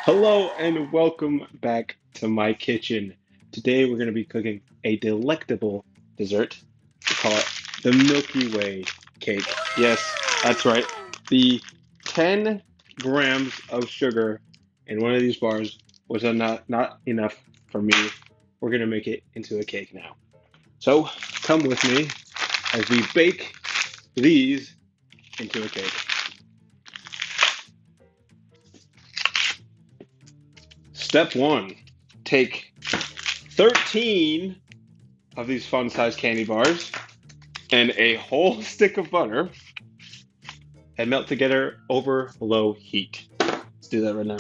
Hello and welcome back to my kitchen. Today we're going to be cooking a delectable dessert. We call it the Milky Way cake. Yes, that's right. The 10 grams of sugar in one of these bars was not enough for me. We're going to make it into a cake now. So come with me as we bake these into a cake. Step one, take 13 of these fun-sized candy bars and a whole stick of butter and melt together over low heat. Let's do that right now.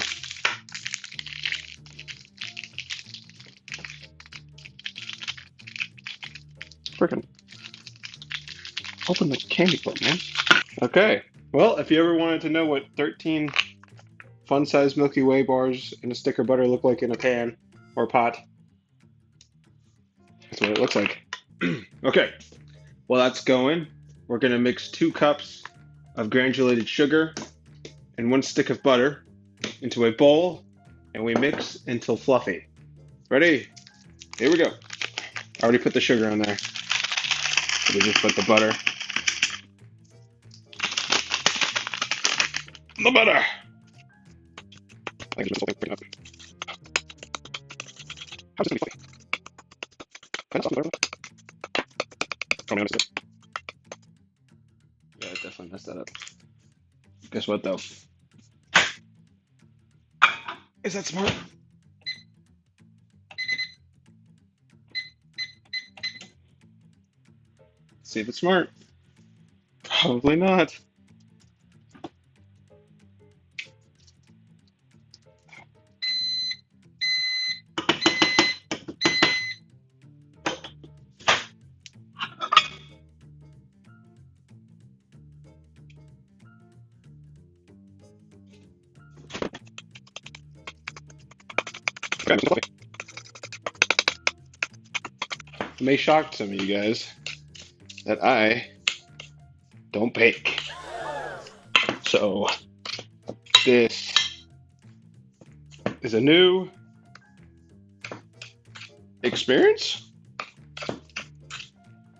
Frickin' open the candy bar, man. Okay. Well, if you ever wanted to know what 13 fun-sized Milky Way bars and a stick of butter look like in a pan or pot, that's what it looks like. Okay. While that's going, we're going to mix 2 cups of granulated sugar and 1 stick of butter into a bowl, and we mix until fluffy. Ready? Here we go. I already put the sugar on there. So we just put the butter. The butter! I can mess up. How's this gonna be fluffy? Can I stop the butter? Oh, man, I missed it. Yeah, I definitely messed that up. Guess what, though? Is that smart? See if it's smart. Probably not. Okay, it's fluffy. It may shock some of you guys that I don't bake. So, this is a new experience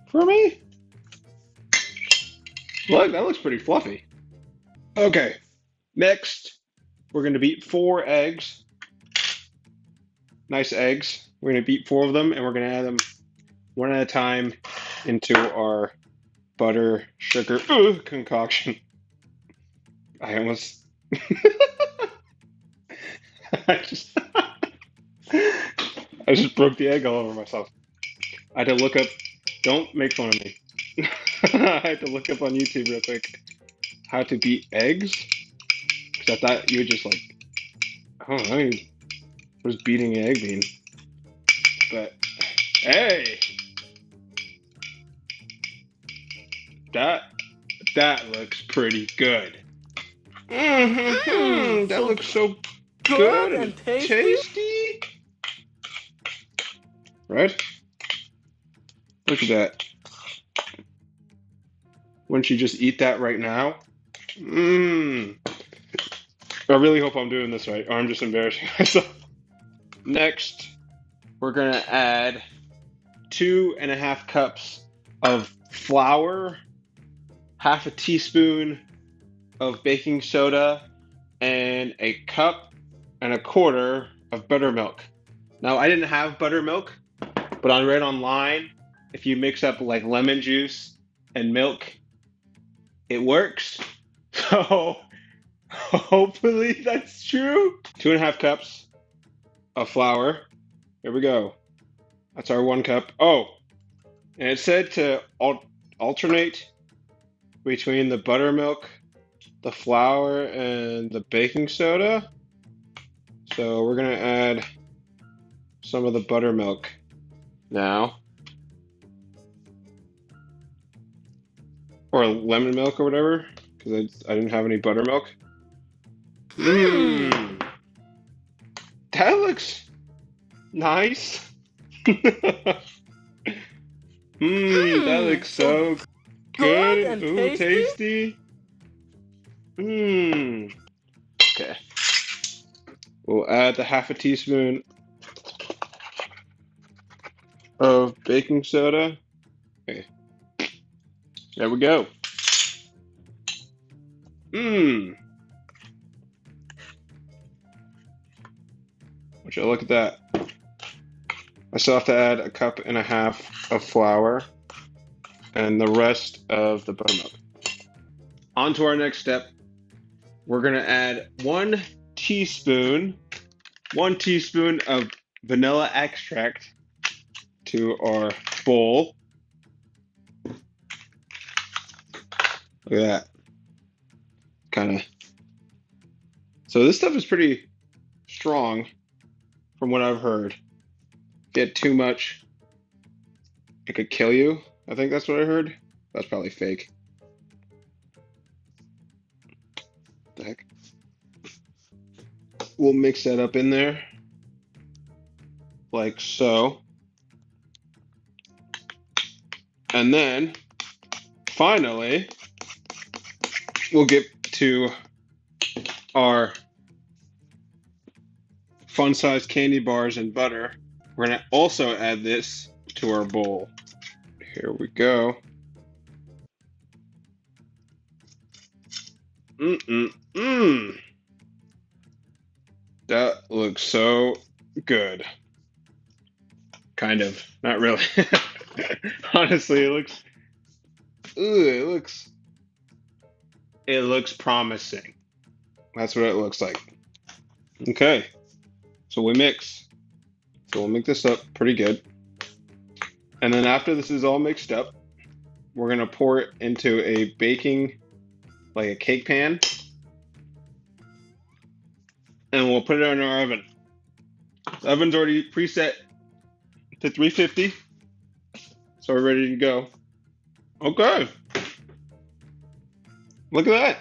for me. Look, that looks pretty fluffy. Okay, next we're going to beat 4 eggs. Nice eggs. We're going to beat 4 of them and we're going to add them one at a time into our butter sugar concoction. I almost I just I just broke the egg all over myself. I had to look up, don't make fun of me. I had to look up on YouTube real quick how to beat eggs. Because I thought you would just like, I don't know, what does beating an egg mean? But hey, that that looks pretty good. That So looks so good good and and tasty. tasty. Right? Look at that. Wouldn't you just eat that right now? Mmm. I really hope I'm doing this right, or I'm just embarrassing myself. Next, we're gonna add 2.5 cups of flour, half a teaspoon of baking soda, and a cup and a quarter of buttermilk. Now, I didn't have buttermilk, but I read online if you mix up like lemon juice and milk, it works. So hopefully that's true. 2.5 cups of flour. Here we go. That's our 1 cup. Oh, and it said to alternate between the buttermilk, the flour, and the baking soda. So we're gonna add some of the buttermilk now, or lemon milk or whatever, because I didn't have any buttermilk. Mmm, that looks nice. That looks So so good good. and Ooh, tasty. tasty. Mmm. Okay. We'll add the half a teaspoon of baking soda. Okay. There we go. Mmm. Would you look at that? I still have to add a cup and a half of flour and the rest of the buttermilk. On to our next step. We're gonna add one teaspoon of vanilla extract to our bowl. Look at that. Kind of. So this stuff is pretty strong from what I've heard. Get too much, it could kill you. I think that's what I heard. That's probably fake. What the heck? We'll mix that up in there like so. And then finally, we'll get to our fun-sized candy bars and butter. We're gonna also add this to our bowl. Here we go. That looks so good. Kind of, not really. Honestly, it looks promising. That's what it looks like. Okay, so we'll mix this up pretty good. And then after this is all mixed up, we're gonna pour it into a baking, like a cake pan. And we'll put it in our oven. The oven's already preset to 350. So we're ready to go. Okay. Look at that.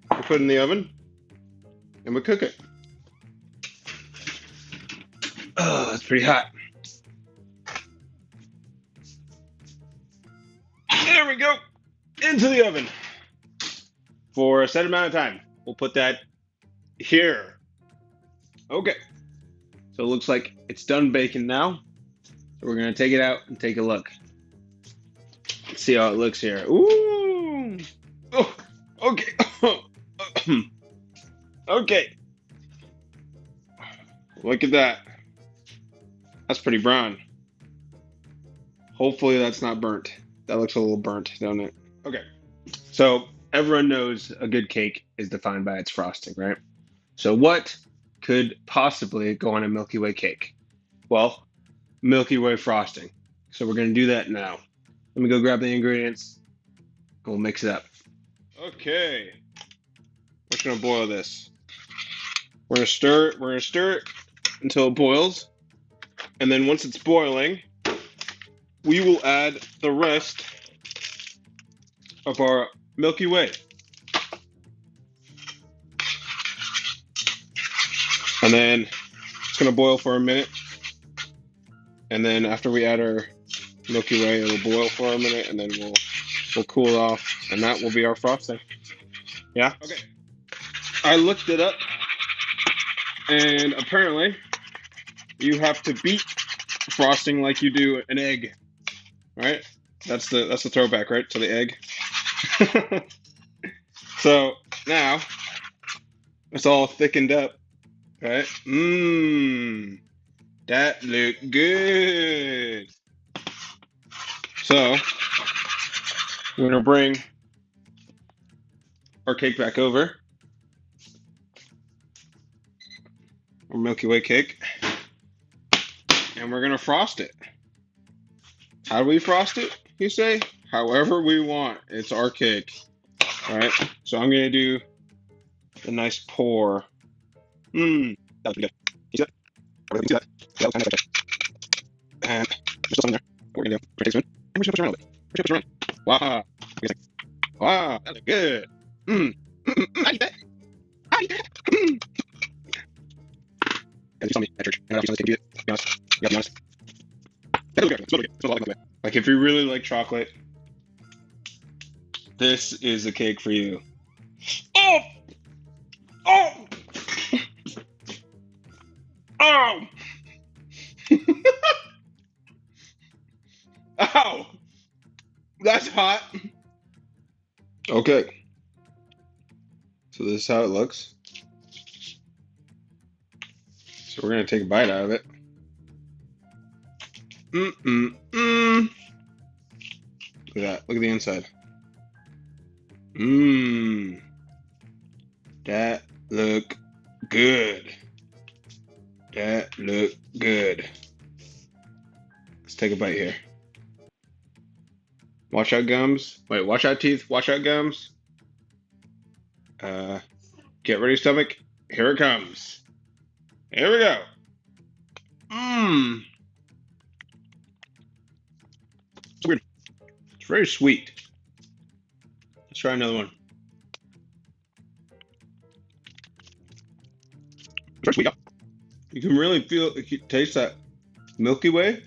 We put it in the oven and we cook it. Oh, it's pretty hot. There we go. Into the oven for a set amount of time. We'll put that here. Okay. So it looks like it's done baking now. So we're going to take it out and take a look. Let's see how it looks here. Ooh. Oh, okay. Okay. Look at that. That's pretty brown. Hopefully that's not burnt. That looks a little burnt, don't it? Okay. So everyone knows a good cake is defined by its frosting, right? So what could possibly go on a Milky Way cake? Well, Milky Way frosting. So we're going to do that now. Let me go grab the ingredients and we'll mix it up. Okay. We're just going to boil this. We're going to stir it until it boils. And then once it's boiling, we will add the rest of our Milky Way. And then it's going to boil for a minute. And then after we add our Milky Way, it'll boil for a minute, and then we'll cool it off, and that will be our frosting. Yeah? Okay. I looked it up, and apparently you have to beat frosting like you do an egg, right? That's the throwback, right, to the egg. So now it's all thickened up, right? That looked good. So we're gonna bring our cake back over, our Milky Way cake, and we're gonna frost it. How do we frost it, you say? However we want. It's our cake. All right. So I'm gonna do a nice pour. That was good. You see that? I really see that. That was kind of like and there's still some in there. What we're gonna do? We're gonna take a spoon and we're just gonna push it around a little bit. We're just gonna push it around. Wow. What do you think? Wow, that looks good. I eat that. I eat that. Guys, you saw me at church. And I don't know if you saw this. Be honest. You gotta be honest. That looks good. It smells good. It smells like Milky Way. Like if you really like chocolate, this is a cake for you. Oh! Oh! Ow! That's hot. Okay. So this is how it looks. So we're gonna take a bite out of it. Look at that. Look at the inside. That look good. That look good. Let's take a bite here. Watch out, gums. Wait, watch out, teeth. Watch out, gums. Get ready, stomach. Here it comes. Here we go. It's weird. It's very sweet. Let's try another one. It's very sweet. You can really taste that Milky Way.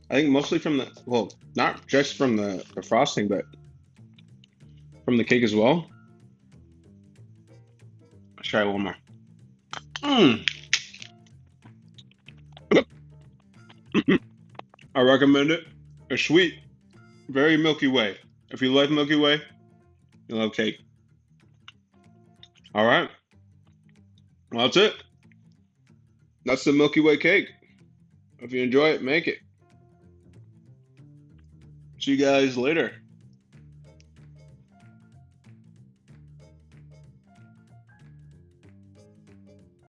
I think mostly from the, well, not just from the frosting, but from the cake as well. Let's try one more. I recommend it. It's sweet. Very Milky Way. If you like Milky Way, you love cake. All right. Well, that's it. That's the Milky Way cake. If you enjoy it, make it. See you guys later.